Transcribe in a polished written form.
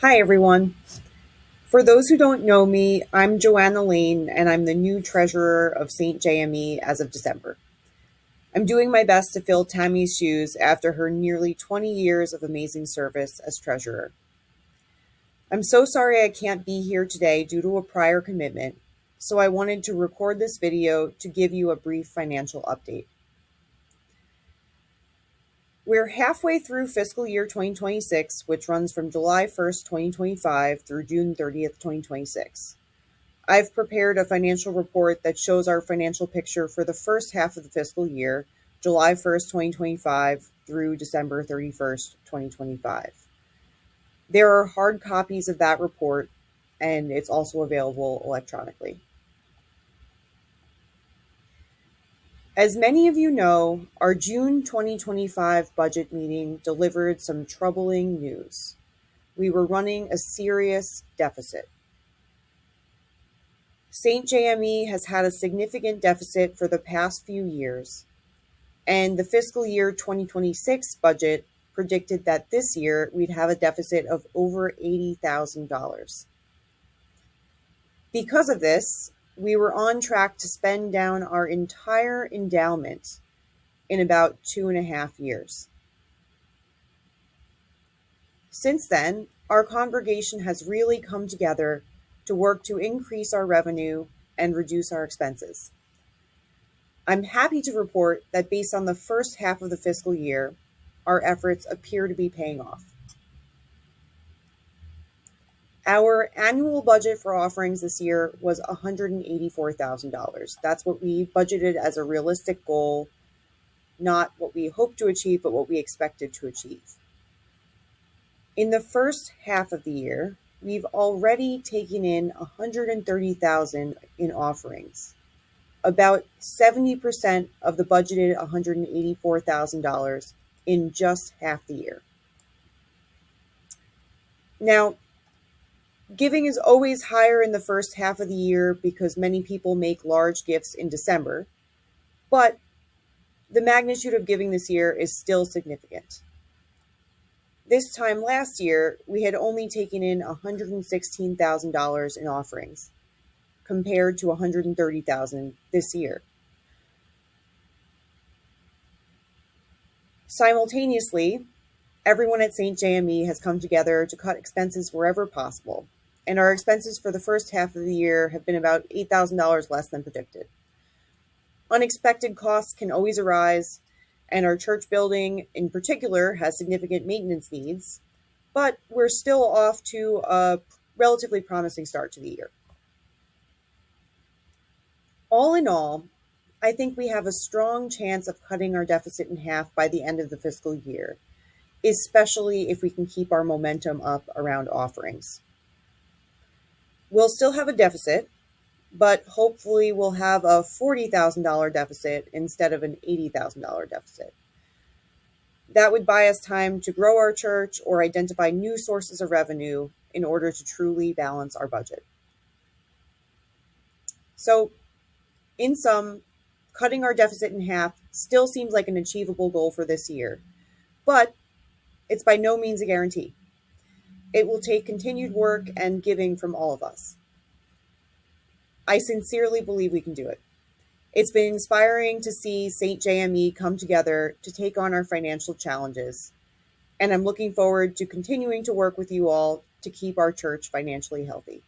Hi, everyone. For those who don't know me, I'm Joanna Lane, and I'm the new treasurer of St. JME as of December. I'm doing my best to fill Tammy's shoes after her nearly 20 years of amazing service as treasurer. I'm so sorry I can't be here today due to a prior commitment, so I wanted to record this video to give you a brief financial update. We're halfway through fiscal year 2026, which runs from July 1st, 2025 through June 30th, 2026. I've prepared a financial report that shows our financial picture for the first half of the fiscal year, July 1st, 2025 through December 31st, 2025. There are hard copies of that report, and it's also available electronically. As many of you know, our June 2025 budget meeting delivered some troubling news. We were running a serious deficit. St. JME has had a significant deficit for the past few years, and the fiscal year 2026 budget predicted that this year we'd have a deficit of over $80,000. Because of this, we were on track to spend down our entire endowment in about 2.5 years. Since then, our congregation has really come together to work to increase our revenue and reduce our expenses. I'm happy to report that based on the first half of the fiscal year, our efforts appear to be paying off. Our annual budget for offerings this year was $184,000. That's what we budgeted as a realistic goal, not what we hoped to achieve, but what we expected to achieve. In the first half of the year, we've already taken in $130,000 in offerings, about 70% of the budgeted $184,000 in just half the year. Now, giving is always higher in the first half of the year because many people make large gifts in December, but the magnitude of giving this year is still significant. This time last year, we had only taken in $116,000 in offerings, compared to $130,000 this year. Simultaneously, everyone at St. JME has come together to cut expenses wherever possible, and our expenses for the first half of the year have been about $8,000 less than predicted. Unexpected costs can always arise, and our church building in particular has significant maintenance needs, but we're still off to a relatively promising start to the year. All in all, I think we have a strong chance of cutting our deficit in half by the end of the fiscal year, especially if we can keep our momentum up around offerings. We'll still have a deficit, but hopefully we'll have a $40,000 deficit instead of an $80,000 deficit. That would buy us time to grow our church or identify new sources of revenue in order to truly balance our budget. So, in sum, cutting our deficit in half still seems like an achievable goal for this year, but it's by no means a guarantee. It will take continued work and giving from all of us. I sincerely believe we can do it. It's been inspiring to see St. JME come together to take on our financial challenges, and I'm looking forward to continuing to work with you all to keep our church financially healthy.